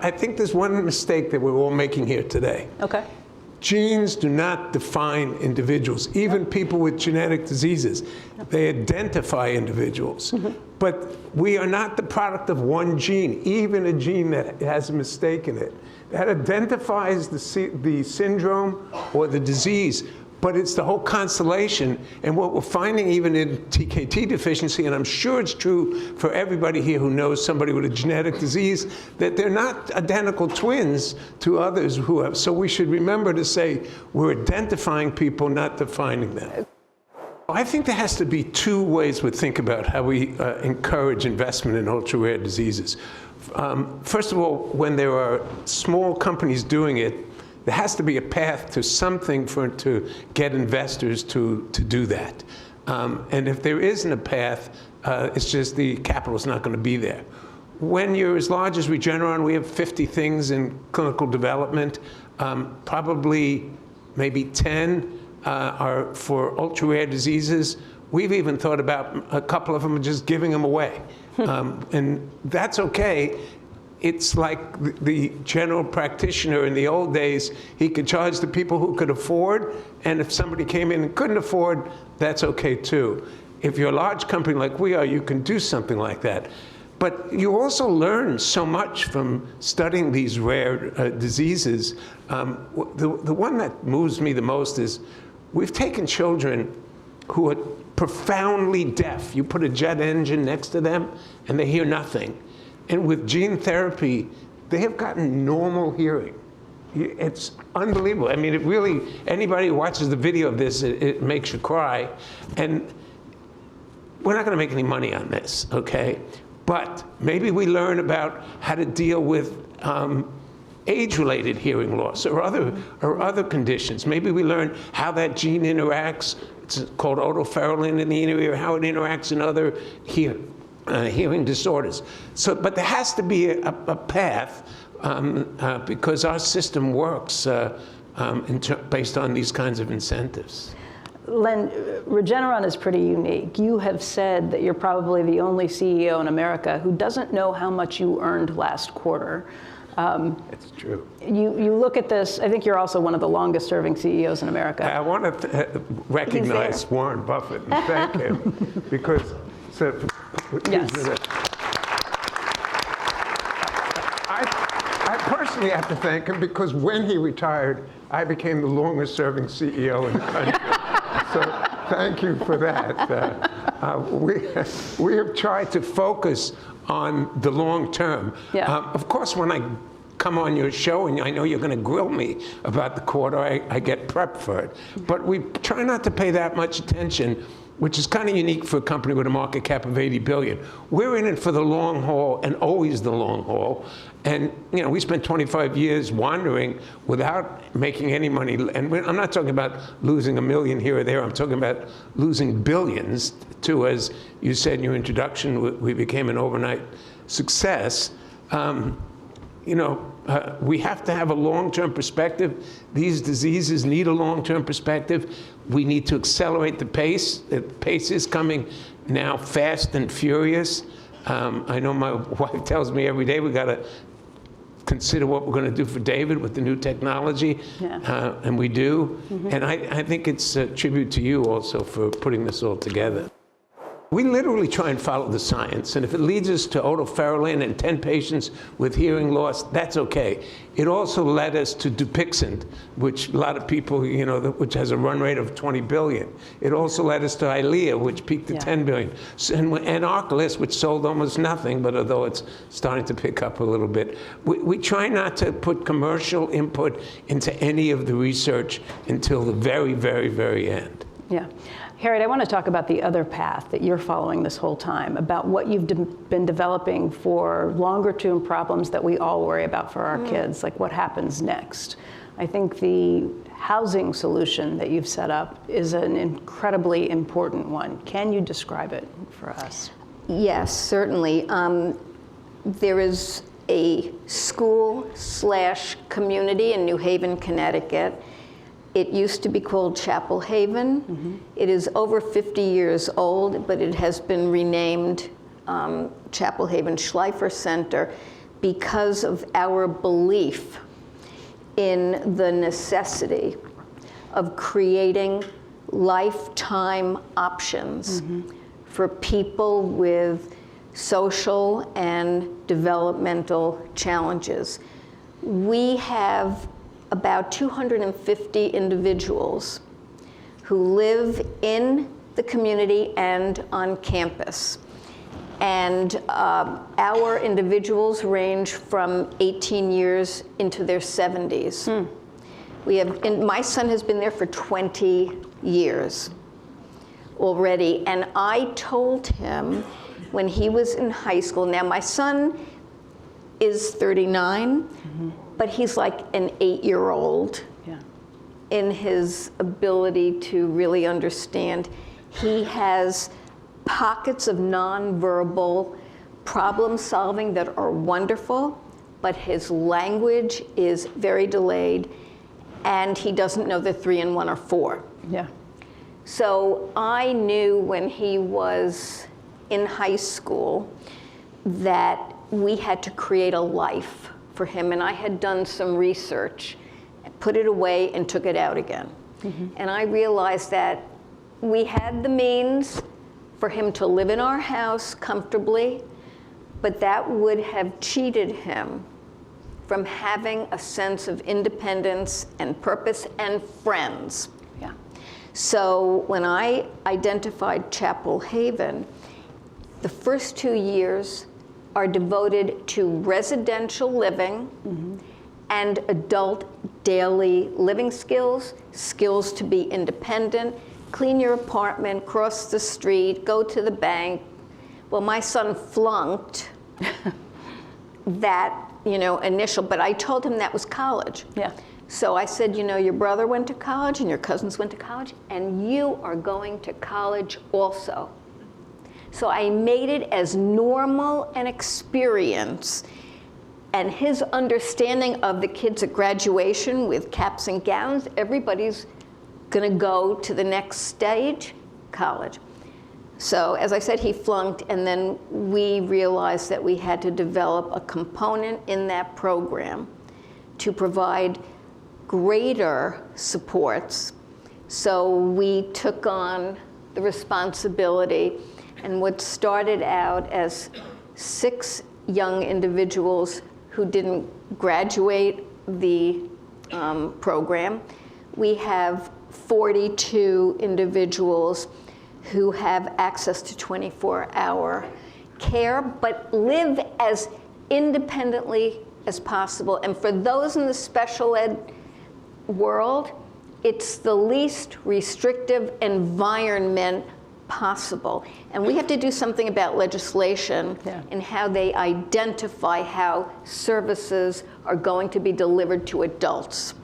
I think there's one mistake that we're all making here today. Okay. Genes do not define individuals, even people with genetic diseases. They identify individuals. But we are not the product of one gene, even a gene that has a mistake in it. That identifies the syndrome or the disease, but it's the whole constellation. And what we're finding even in TKT deficiency, and I'm sure it's true for everybody here who knows somebody with a genetic disease, that they're not identical twins to others who have. So we should remember to say we're identifying people, not defining them. I think there has to be two ways we think about how we encourage investment in ultra-rare diseases. First of all, when there are small companies doing it, there has to be a path to something to get investors to do that. And if there isn't a path, it's just the capital's not going to be there. When you're as large as Regeneron, we have 50 things in clinical development. Probably maybe 10 are for ultra-rare diseases. We've even thought about a couple of them just giving them away. And that's okay. It's like the general practitioner in the old days. He could charge the people who could afford, and if somebody came in and couldn't afford, that's okay too. If you're a large company like we are, you can do something like that. But you also learn so much from studying these rare diseases. The one that moves me the most is we've taken children who are profoundly deaf. You put a jet engine next to them, and they hear nothing. And with gene therapy, they have gotten normal hearing. It's unbelievable. I mean, it really, anybody who watches the video of this, it makes you cry. And we're not going to make any money on this, okay? But maybe we learn about how to deal with age-related hearing loss or other conditions. Maybe we learn how that gene interacts. It's called otopharylin in the inner ear, how it interacts in other hearing disorders. So, but there has to be a path because our system works based on these kinds of incentives. Len, Regeneron is pretty unique. You have said that you're probably the only CEO in America who doesn't know how much you earned last quarter. It's true. You look at this, I think you're also one of the longest serving CEOs in America. I want to recognize Warren Buffett and thank him because yes. I personally have to thank him because when he retired, I became the longest serving CEO in the country. So thank you for that. We have tried to focus on the long term. Yeah. Of course, when I come on your show and I know you're going to grill me about the quarter, I get prepped for it. But we try not to pay that much attention, which is kind of unique for a company with a market cap of 80 billion. We're in it for the long haul and always the long haul. And you know, we spent 25 years wandering without making any money. And I'm not talking about losing $1 million here or there. I'm talking about losing billions too. As you said in your introduction, we became an overnight success. You know, we have to have a long-term perspective. These diseases need a long-term perspective. We need to accelerate the pace. The pace is coming now fast and furious. I know my wife tells me every day we got to consider what we're going to do for David with the new technology, and we do. And I think it's a tribute to you also for putting this all together. We literally try and follow the science, and if it leads us to otopharylin and 10 patients with hearing loss, that's okay. It also led us to Dupixent, which a lot of people, you know, which has a run rate of 20 billion. It also led us to Eylea, which peaked at 10 billion. And Arcalyst, which sold almost nothing, but although it's starting to pick up a little bit. We try not to put commercial input into any of the research until the very, very, very end. Yeah. Harriet, I want to talk about the other path that you're following this whole time, about what you've been developing for longer-term problems that we all worry about for our kids, like what happens next. I think the housing solution that you've set up is an incredibly important one. Can you describe it for us? Yes, certainly. There is a school/community in New Haven, Connecticut. It used to be called Chapel Haven. It is over 50 years old, but it has been renamed Chapel Haven Schleifer Center. because of our belief in the necessity of creating lifetime options for people with social and developmental challenges. We have about 250 individuals who live in the community and on campus. And our individuals range from 18 years into their 70s. We have, and my son has been there for 20 years already. And I told him when he was in high school, now my son is 39, but he's like an 8-year-old in his ability to really understand. He has pockets of nonverbal problem solving that are wonderful, but his language is very delayed, and he doesn't know the 3 and 1 or 4. Yeah. So I knew when he was in high school that we had to create a life for him, and I had done some research, put it away and took it out again. And I realized that we had the means for him to live in our house comfortably, but that would have cheated him from having a sense of independence and purpose and friends. Yeah. So when I identified Chapel Haven, the first 2 years are devoted to residential living and adult daily living skills, skills to be independent, clean your apartment, cross the street, go to the bank. Well, my son flunked that, initial, but I told him that was college. Yeah. So I said, your brother went to college and your cousins went to college, and you are going to college also. So I made it as normal an experience, and his understanding of the kids at graduation with caps and gowns, everybody's going to go to the next stage, college. So as I said, he flunked, and then we realized that we had to develop a component in that program to provide greater supports. So we took on the responsibility, and what started out as 6 young individuals who didn't graduate the program, we have 42 individuals who have access to 24-hour care, but live as independently as possible. And for those in the special ed world, it's the least restrictive environment possible. And we have to do something about legislation and how they identify how services are going to be delivered to adults.